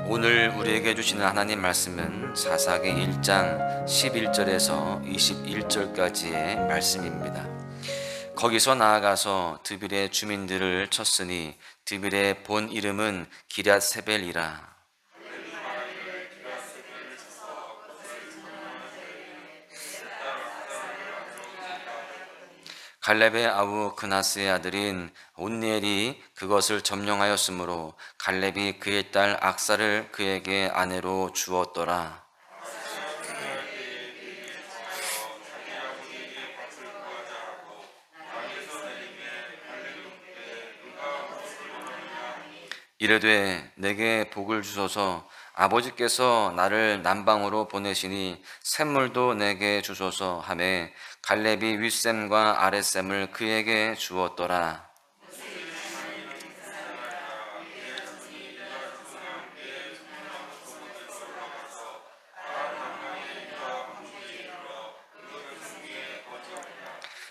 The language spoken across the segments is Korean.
오늘 우리에게 주시는 하나님 말씀은 사사기 1장 11절에서 21절까지의 말씀입니다. 거기서 나아가서 드빌의 주민들을 쳤으니 드빌의 본 이름은 기럇세벨이라. 갈렙의 아우 그나스의 아들인 온니엘이 그것을 점령하였으므로 갈렙이 그의 딸 악사를 그에게 아내로 주었더라. 이르되 내게 복을 주소서. 아버지께서 나를 남방으로 보내시니 샘물도 내게 주소서 하매 갈렙이 윗샘과 아랫샘을 그에게 주었더라.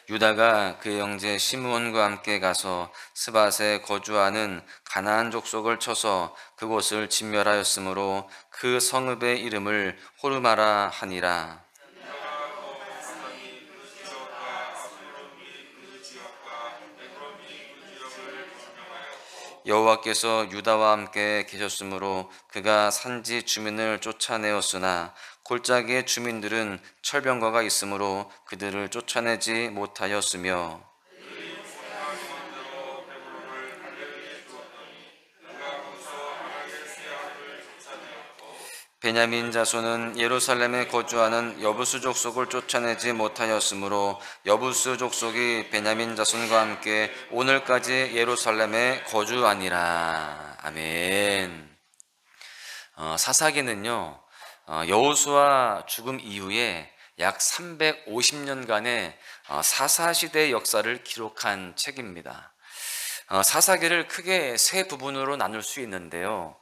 유다가 그의 형제 시므온과 함께 가서 스밧에 거주하는 가나안 족속을 쳐서 그곳을 진멸하였으므로 그 성읍의 이름을 호르마라 하니라. 여호와께서 유다와 함께 계셨으므로 그가 산지 주민을 쫓아내었으나 골짜기의 주민들은 철병거가 있으므로 그들을 쫓아내지 못하였으며 베냐민 자손은 예루살렘에 거주하는 여부수 족속을 쫓아내지 못하였으므로 여부수 족속이 베냐민 자손과 함께 오늘까지 예루살렘에 거주하니라. 아멘. 사사기는요, 여호수아 죽음 이후에 약 350년간의 사사시대의 역사를 기록한 책입니다. 사사기를 크게 세 부분으로 나눌 수 있는데요.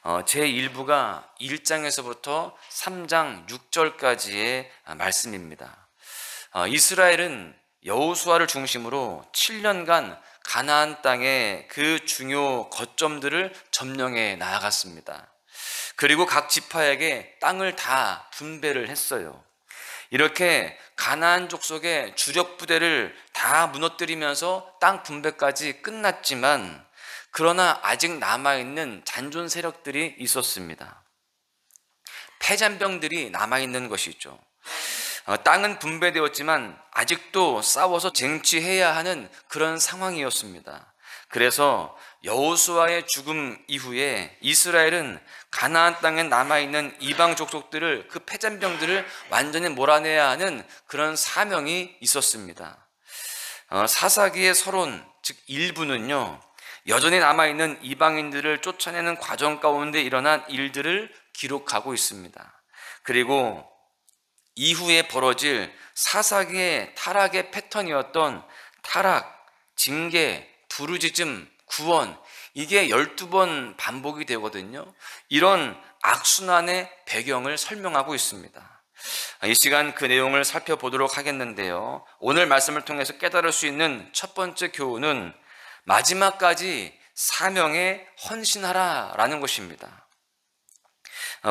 제1부가 1장에서부터 3장 6절까지의 말씀입니다. 이스라엘은 여호수아를 중심으로 7년간 가나안 땅의 그 중요 거점들을 점령해 나아갔습니다. 그리고 각 지파에게 땅을 다 분배를 했어요. 이렇게 가나안 족속의 주력 부대를 다 무너뜨리면서 땅 분배까지 끝났지만 그러나 아직 남아있는 잔존 세력들이 있었습니다. 패잔병들이 남아있는 것이죠. 땅은 분배되었지만 아직도 싸워서 쟁취해야 하는 그런 상황이었습니다. 그래서 여호수아의 죽음 이후에 이스라엘은 가나안 땅에 남아있는 이방 족속들을, 그 패잔병들을 완전히 몰아내야 하는 그런 사명이 있었습니다. 사사기의 서론, 즉 1부는요, 여전히 남아있는 이방인들을 쫓아내는 과정 가운데 일어난 일들을 기록하고 있습니다. 그리고 이후에 벌어질 사사기의 타락의 패턴이었던 타락, 징계, 부르짖음, 구원, 이게 12번 반복이 되거든요. 이런 악순환의 배경을 설명하고 있습니다. 이 시간 그 내용을 살펴보도록 하겠는데요. 오늘 말씀을 통해서 깨달을 수 있는 첫 번째 교훈은 마지막까지 사명에 헌신하라라는 것입니다.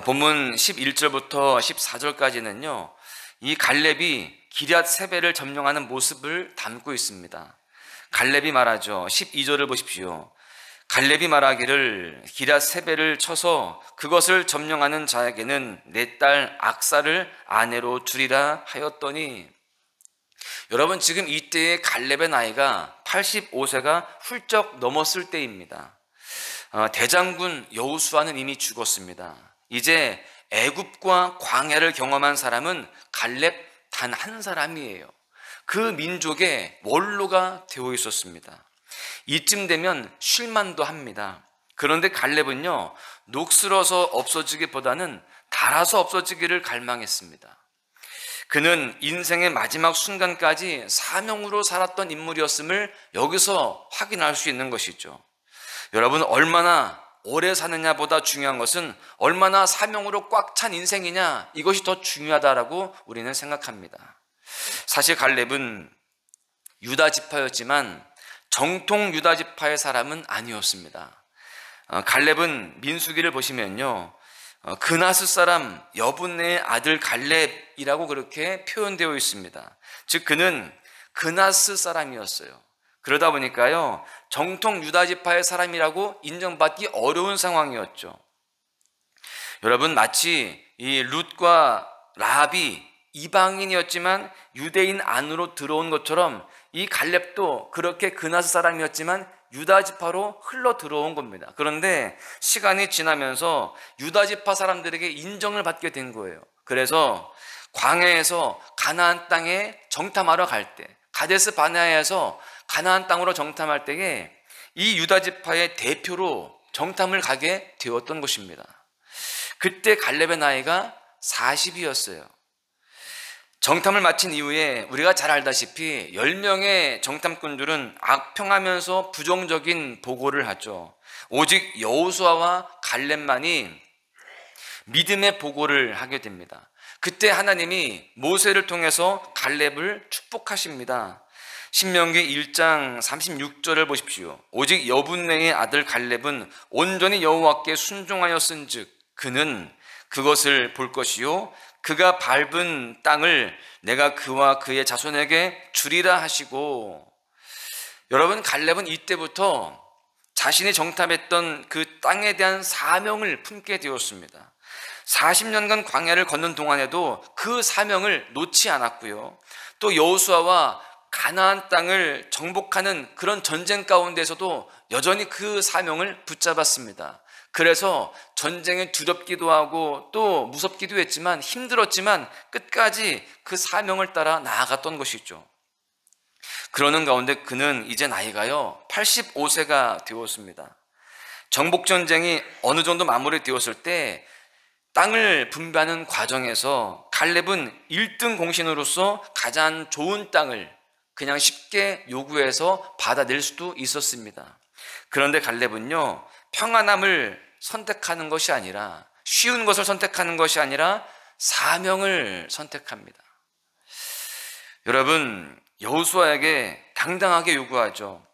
본문 11절부터 14절까지는요, 이 갈렙이 기럇세벨을 점령하는 모습을 담고 있습니다. 갈렙이 말하죠. 12절을 보십시오. 갈렙이 말하기를 기럇세벨을 쳐서 그것을 점령하는 자에게는 내 딸 악사를 아내로 주리라 하였더니, 여러분, 지금 이때의 갈렙의 나이가 85세가 훌쩍 넘었을 때입니다. 대장군 여호수아는 이미 죽었습니다. 이제 애굽과 광야를 경험한 사람은 갈렙 단 한 사람이에요. 그 민족의 원로가 되어 있었습니다. 이쯤 되면 쉴만도 합니다. 그런데 갈렙은요, 녹슬어서 없어지기보다는 닳아서 없어지기를 갈망했습니다. 그는 인생의 마지막 순간까지 사명으로 살았던 인물이었음을 여기서 확인할 수 있는 것이죠. 여러분, 얼마나 오래 사느냐보다 중요한 것은 얼마나 사명으로 꽉 찬 인생이냐, 이것이 더 중요하다라고 우리는 생각합니다. 사실 갈렙은 유다 지파였지만 정통 유다 지파의 사람은 아니었습니다. 갈렙은 민수기를 보시면요, 그나스 사람 여분네의 아들 갈렙이라고 그렇게 표현되어 있습니다. 즉 그는 그나스 사람이었어요. 그러다 보니까요, 정통 유다 지파의 사람이라고 인정받기 어려운 상황이었죠. 여러분, 마치 이 룻과 라합이 이방인이었지만 유대인 안으로 들어온 것처럼 이 갈렙도 그렇게 그나스 사람이었지만 유다 지파로 흘러 들어온 겁니다. 그런데 시간이 지나면서 유다 지파 사람들에게 인정을 받게 된 거예요. 그래서 광야에서 가나안 땅에 정탐하러 갈 때, 가데스 바네아에서 가나안 땅으로 정탐할 때에 이 유다 지파의 대표로 정탐을 가게 되었던 것입니다. 그때 갈렙의 나이가 40이었어요. 정탐을 마친 이후에 우리가 잘 알다시피 10명의 정탐꾼들은 악평하면서 부정적인 보고를 하죠. 오직 여호수아와 갈렙만이 믿음의 보고를 하게 됩니다. 그때 하나님이 모세를 통해서 갈렙을 축복하십니다. 신명기 1장 36절을 보십시오. 오직 여분네의 아들 갈렙은 온전히 여호와께 순종하였은즉 그는 그것을 볼 것이요 그가 밟은 땅을 내가 그와 그의 자손에게 주리라 하시고, 여러분, 갈렙은 이때부터 자신이 정탐했던 그 땅에 대한 사명을 품게 되었습니다. 40년간 광야를 걷는 동안에도 그 사명을 놓지 않았고요, 또 여호수아와 가나안 땅을 정복하는 그런 전쟁 가운데서도 여전히 그 사명을 붙잡았습니다. 그래서 전쟁에 두렵기도 하고 또 무섭기도 했지만 힘들었지만 끝까지 그 사명을 따라 나아갔던 것이죠. 그러는 가운데 그는 이제 나이가요 85세가 되었습니다. 정복전쟁이 어느 정도 마무리되었을 때 땅을 분배하는 과정에서 갈렙은 1등 공신으로서 가장 좋은 땅을 그냥 쉽게 요구해서 받아낼 수도 있었습니다. 그런데 갈렙은요, 평안함을 선택하는 것이 아니라, 쉬운 것을 선택하는 것이 아니라 사명을 선택합니다. 여러분, 여호수아에게 당당하게 요구하죠.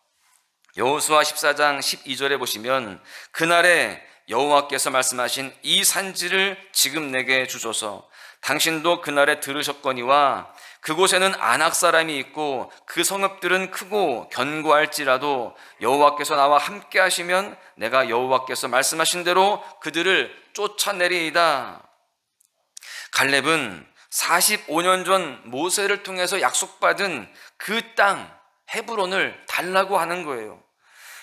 여호수아 14장 12절에 보시면 그날에 여호와께서 말씀하신 이 산지를 지금 내게 주소서. 당신도 그날에 들으셨거니와 그곳에는 아낙 사람이 있고 그 성읍들은 크고 견고할지라도 여호와께서 나와 함께 하시면 내가 여호와께서 말씀하신 대로 그들을 쫓아내리이다. 갈렙은 45년 전 모세를 통해서 약속받은 그 땅 헤브론을 달라고 하는 거예요.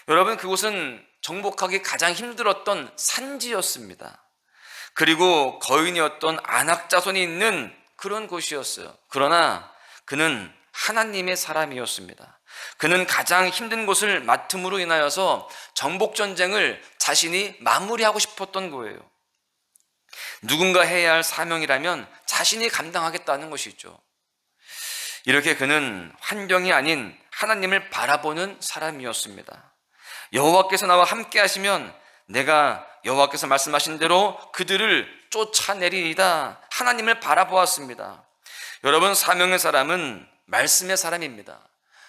여러분, 그곳은 정복하기 가장 힘들었던 산지였습니다. 그리고 거인이었던 아낙 자손이 있는 그런 곳이었어요. 그러나 그는 하나님의 사람이었습니다. 그는 가장 힘든 곳을 맡음으로 인하여서 정복전쟁을 자신이 마무리하고 싶었던 거예요. 누군가 해야 할 사명이라면 자신이 감당하겠다는 것이죠. 이렇게 그는 환경이 아닌 하나님을 바라보는 사람이었습니다. 여호와께서 나와 함께 하시면 내가 여호와께서 말씀하신 대로 그들을 쫓아내리이다. 하나님을 바라보았습니다. 여러분, 사명의 사람은 말씀의 사람입니다.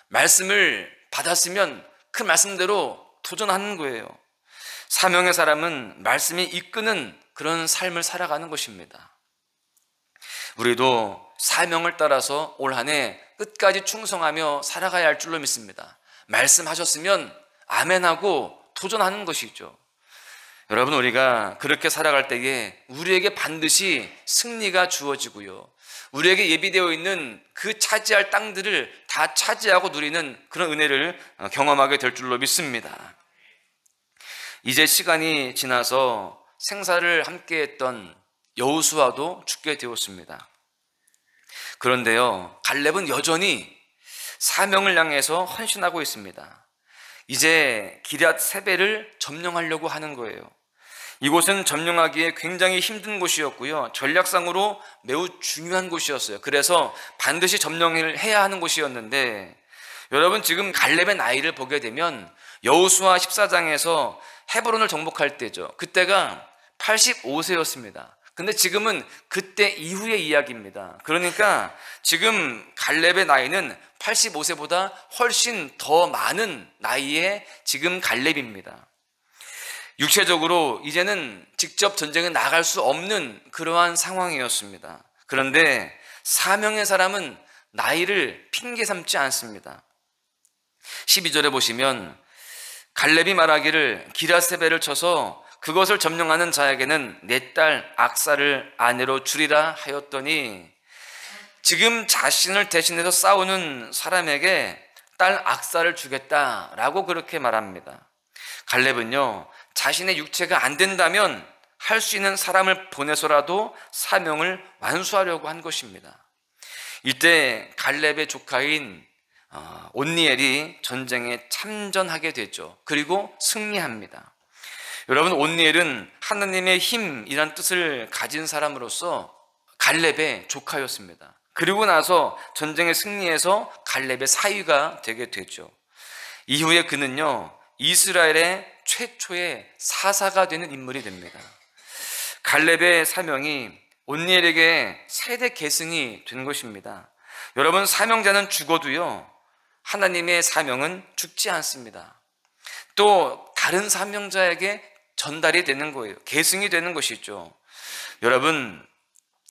말씀을 받았으면 그 말씀대로 도전하는 거예요. 사명의 사람은 말씀이 이끄는 그런 삶을 살아가는 것입니다. 우리도 사명을 따라서 올 한 해 끝까지 충성하며 살아가야 할 줄로 믿습니다. 말씀하셨으면 아멘하고 도전하는 것이죠. 여러분, 우리가 그렇게 살아갈 때에 우리에게 반드시 승리가 주어지고요, 우리에게 예비되어 있는 그 차지할 땅들을 다 차지하고 누리는 그런 은혜를 경험하게 될 줄로 믿습니다. 이제 시간이 지나서 생사를 함께했던 여호수아도 죽게 되었습니다. 그런데요, 갈렙은 여전히 사명을 향해서 헌신하고 있습니다. 이제 기럇 세벨을 점령하려고 하는 거예요. 이곳은 점령하기에 굉장히 힘든 곳이었고요, 전략상으로 매우 중요한 곳이었어요. 그래서 반드시 점령을 해야 하는 곳이었는데, 여러분, 지금 갈렙의 나이를 보게 되면 여호수아 14장에서 헤브론을 정복할 때죠. 그때가 85세였습니다. 근데 지금은 그때 이후의 이야기입니다. 그러니까 지금 갈렙의 나이는 85세보다 훨씬 더 많은 나이에 지금 갈렙입니다. 육체적으로 이제는 직접 전쟁에 나갈 수 없는 그러한 상황이었습니다. 그런데 사명의 사람은 나이를 핑계 삼지 않습니다. 12절에 보시면 갈렙이 말하기를 기라세벨을 쳐서 그것을 점령하는 자에게는 내 딸 악사를 아내로 주리라 하였더니, 지금 자신을 대신해서 싸우는 사람에게 딸 악사를 주겠다라고 그렇게 말합니다. 갈렙은요, 자신의 육체가 안 된다면 할 수 있는 사람을 보내서라도 사명을 완수하려고 한 것입니다. 이때 갈렙의 조카인 온니엘이 전쟁에 참전하게 되죠. 그리고 승리합니다. 여러분, 온니엘은 하나님의 힘이란 뜻을 가진 사람으로서 갈렙의 조카였습니다. 그리고 나서 전쟁에 승리해서 갈렙의 사위가 되게 되죠. 이후에 그는요, 이스라엘의 최초의 사사가 되는 인물이 됩니다. 갈렙의 사명이 온니엘에게 세대 계승이 된 것입니다. 여러분, 사명자는 죽어도요, 하나님의 사명은 죽지 않습니다. 또 다른 사명자에게 전달이 되는 거예요. 계승이 되는 것이죠. 여러분,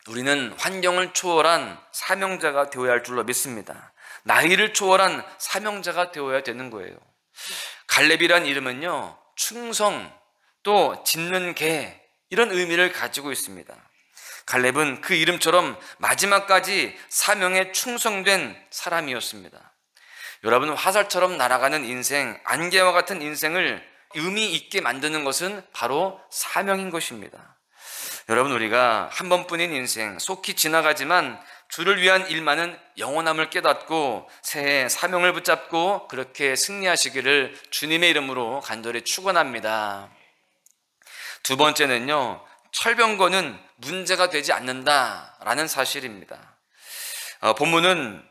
우리는 환경을 초월한 사명자가 되어야 할 줄로 믿습니다. 나이를 초월한 사명자가 되어야 되는 거예요. 갈렙이란 이름은요, 충성, 또 짖는 개, 이런 의미를 가지고 있습니다. 갈렙은 그 이름처럼 마지막까지 사명에 충성된 사람이었습니다. 여러분, 화살처럼 날아가는 인생, 안개와 같은 인생을 의미 있게 만드는 것은 바로 사명인 것입니다. 여러분, 우리가 한 번뿐인 인생, 속히 지나가지만 주를 위한 일만은 영원함을 깨닫고 새해 사명을 붙잡고 그렇게 승리하시기를 주님의 이름으로 간절히 축원합니다. 두 번째는요, 철병거는 문제가 되지 않는다라는 사실입니다. 본문은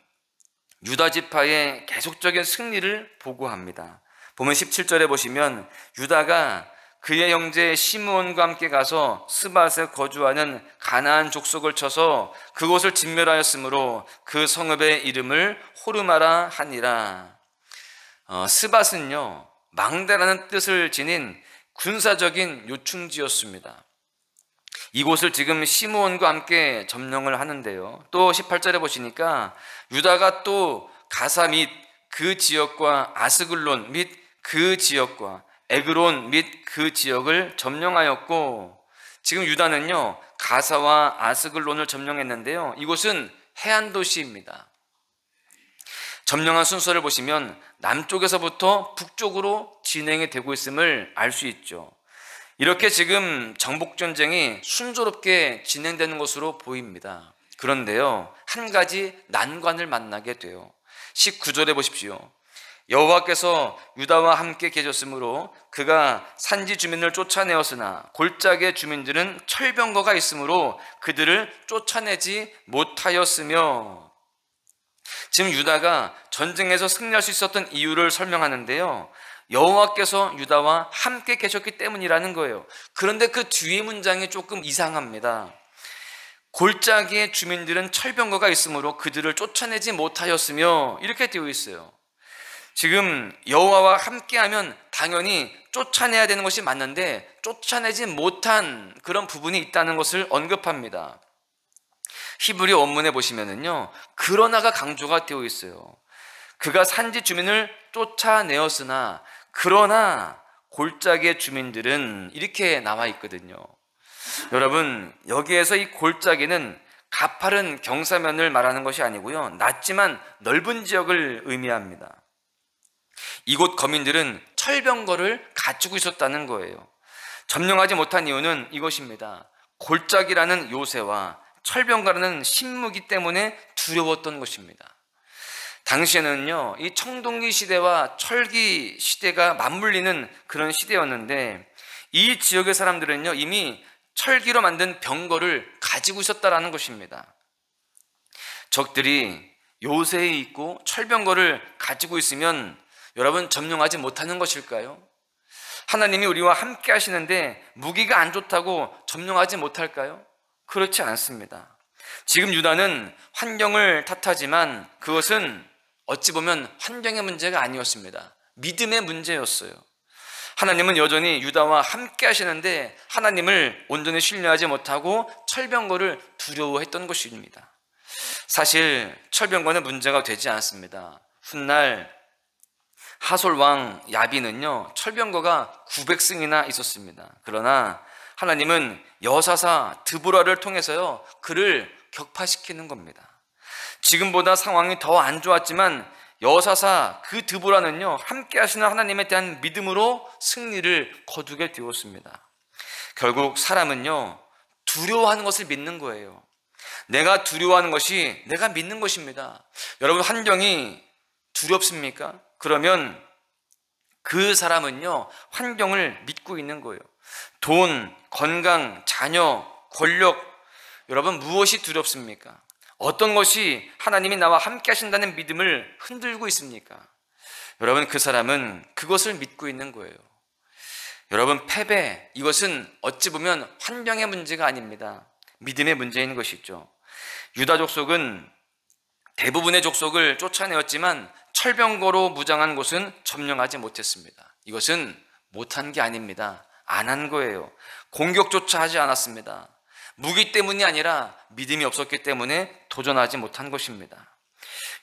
유다 지파의 계속적인 승리를 보고합니다. 보면 17절에 보시면 유다가 그의 형제 시므온과 함께 가서 스밧에 거주하는 가나안 족속을 쳐서 그곳을 진멸하였으므로 그 성읍의 이름을 호르마라 하니라. 스밧은요, 망대라는 뜻을 지닌 군사적인 요충지였습니다. 이곳을 지금 시므온과 함께 점령을 하는데요, 또 18절에 보시니까 유다가 또 가사 및 그 지역과 아스글론 및 그 지역과 에그론 및 그 지역을 점령하였고, 지금 유다는요, 가사와 아스글론을 점령했는데요, 이곳은 해안 도시입니다. 점령한 순서를 보시면 남쪽에서부터 북쪽으로 진행이 되고 있음을 알 수 있죠. 이렇게 지금 정복전쟁이 순조롭게 진행되는 것으로 보입니다. 그런데요, 한 가지 난관을 만나게 돼요. 19절에 보십시오. 여호와께서 유다와 함께 계셨으므로 그가 산지 주민을 쫓아내었으나 골짜기의 주민들은 철병거가 있으므로 그들을 쫓아내지 못하였으며, 지금 유다가 전쟁에서 승리할 수 있었던 이유를 설명하는데요, 여호와께서 유다와 함께 계셨기 때문이라는 거예요. 그런데 그 뒤에 문장이 조금 이상합니다. 골짜기의 주민들은 철병거가 있으므로 그들을 쫓아내지 못하였으며, 이렇게 되어 있어요. 지금 여호와와 함께하면 당연히 쫓아내야 되는 것이 맞는데 쫓아내지 못한 그런 부분이 있다는 것을 언급합니다. 히브리 원문에 보시면은요, 그러나가 강조가 되어 있어요. 그가 산지 주민을 쫓아내었으나 그러나 골짜기의 주민들은, 이렇게 나와 있거든요. 여러분, 여기에서 이 골짜기는 가파른 경사면을 말하는 것이 아니고요, 낮지만 넓은 지역을 의미합니다. 이곳 거민들은 철병거를 갖추고 있었다는 거예요. 점령하지 못한 이유는 이것입니다. 골짜기라는 요새와 철병거라는 신무기 때문에 두려웠던 것입니다. 당시에는요, 이 청동기 시대와 철기 시대가 맞물리는 그런 시대였는데, 이 지역의 사람들은요, 이미 철기로 만든 병거를 가지고 있었다라는 것입니다. 적들이 요새에 있고 철병거를 가지고 있으면 여러분, 점령하지 못하는 것일까요? 하나님이 우리와 함께 하시는데 무기가 안 좋다고 점령하지 못할까요? 그렇지 않습니다. 지금 유다는 환경을 탓하지만 그것은 어찌 보면 환경의 문제가 아니었습니다. 믿음의 문제였어요. 하나님은 여전히 유다와 함께 하시는데 하나님을 온전히 신뢰하지 못하고 철병거를 두려워했던 것입니다. 사실 철병거는 문제가 되지 않습니다. 훗날 하솔왕 야빈은요, 철병거가 900승이나 있었습니다. 그러나 하나님은 여사사 드보라를 통해서요, 그를 격파시키는 겁니다. 지금보다 상황이 더 안 좋았지만 여사사 그 드보라는요, 함께 하시는 하나님에 대한 믿음으로 승리를 거두게 되었습니다. 결국 사람은요, 두려워하는 것을 믿는 거예요. 내가 두려워하는 것이 내가 믿는 것입니다. 여러분, 환경이 두렵습니까? 그러면 그 사람은요, 환경을 믿고 있는 거예요. 돈, 건강, 자녀, 권력, 여러분 무엇이 두렵습니까? 어떤 것이 하나님이 나와 함께 하신다는 믿음을 흔들고 있습니까? 여러분, 그 사람은 그것을 믿고 있는 거예요. 여러분, 패배, 이것은 어찌 보면 환경의 문제가 아닙니다. 믿음의 문제인 것이죠. 유다 족속은 대부분의 족속을 쫓아내었지만 철병거로 무장한 곳은 점령하지 못했습니다. 이것은 못한 게 아닙니다. 안 한 거예요. 공격조차 하지 않았습니다. 무기 때문이 아니라 믿음이 없었기 때문에 도전하지 못한 것입니다.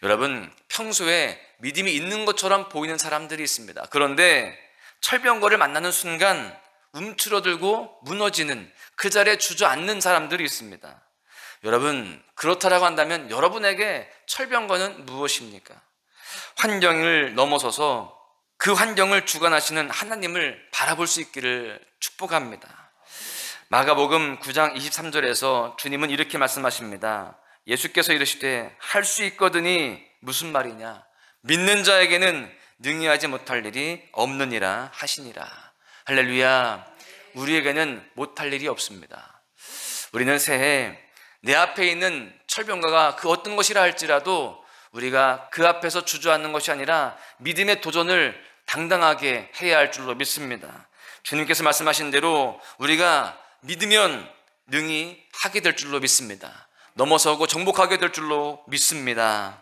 여러분, 평소에 믿음이 있는 것처럼 보이는 사람들이 있습니다. 그런데 철병거를 만나는 순간 움츠러들고 무너지는, 그 자리에 주저앉는 사람들이 있습니다. 여러분, 그렇다라고 한다면 여러분에게 철병거는 무엇입니까? 환경을 넘어서서 그 환경을 주관하시는 하나님을 바라볼 수 있기를 축복합니다. 마가복음 9장 23절에서 주님은 이렇게 말씀하십니다. 예수께서 이르시되 할 수 있거든이 무슨 말이냐? 믿는 자에게는 능히 하지 못할 일이 없느니라 하시니라. 할렐루야. 우리에게는 못할 일이 없습니다. 우리는 새해 내 앞에 있는 철병거가 그 어떤 것이라 할지라도 우리가 그 앞에서 주저앉는 것이 아니라 믿음의 도전을 당당하게 해야 할 줄로 믿습니다. 주님께서 말씀하신 대로 우리가 믿으면 능히 하게 될 줄로 믿습니다. 넘어서고 정복하게 될 줄로 믿습니다.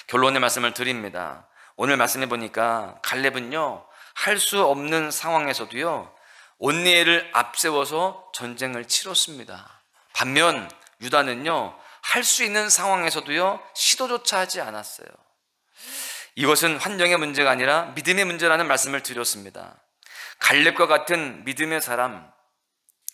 결론의 말씀을 드립니다. 오늘 말씀해 보니까 갈렙은요, 할 수 없는 상황에서도요, 온니엘을 앞세워서 전쟁을 치렀습니다. 반면 유다는요, 할 수 있는 상황에서도요, 시도조차 하지 않았어요. 이것은 환경의 문제가 아니라 믿음의 문제라는 말씀을 드렸습니다. 갈렙과 같은 믿음의 사람,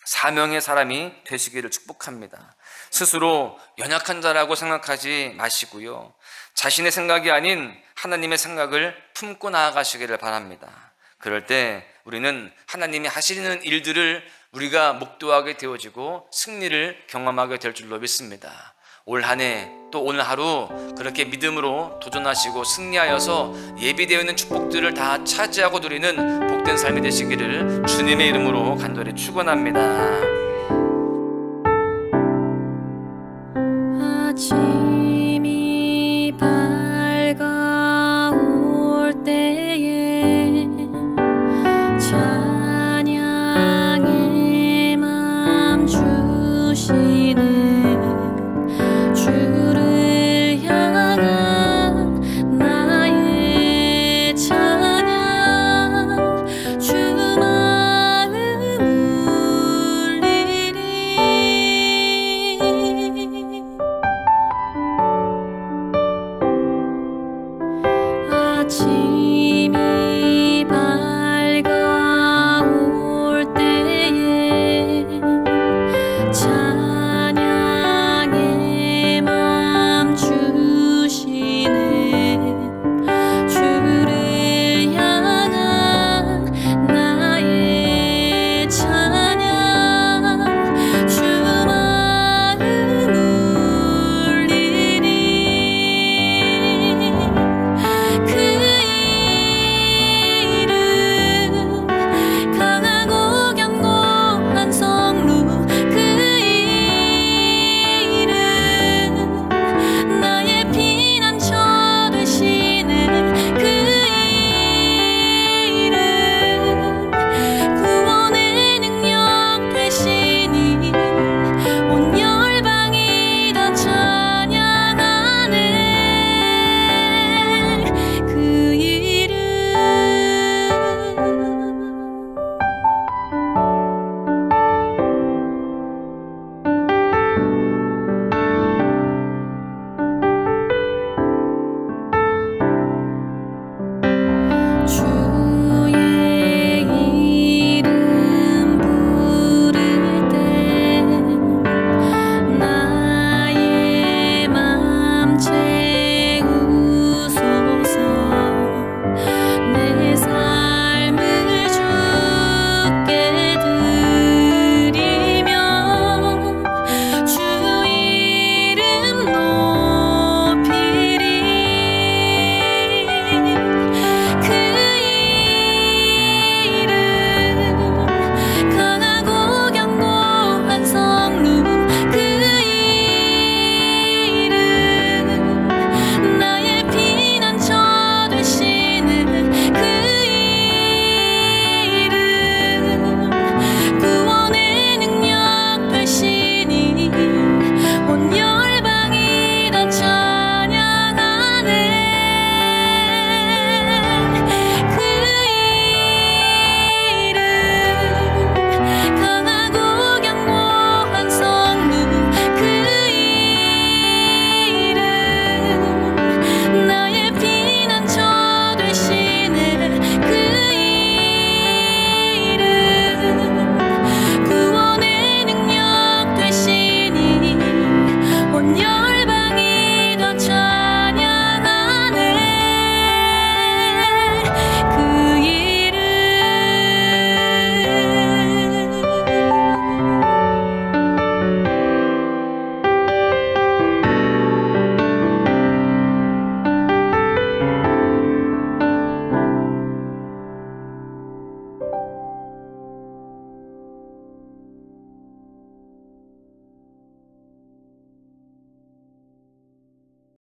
사명의 사람이 되시기를 축복합니다. 스스로 연약한 자라고 생각하지 마시고요, 자신의 생각이 아닌 하나님의 생각을 품고 나아가시기를 바랍니다. 그럴 때 우리는 하나님이 하시는 일들을 우리가 목도하게 되어지고 승리를 경험하게 될 줄로 믿습니다. 올 한 해 또 오늘 하루 그렇게 믿음으로 도전하시고 승리하여서 예비되어 있는 축복들을 다 차지하고 누리는 복된 삶이 되시기를 주님의 이름으로 간절히 축원합니다.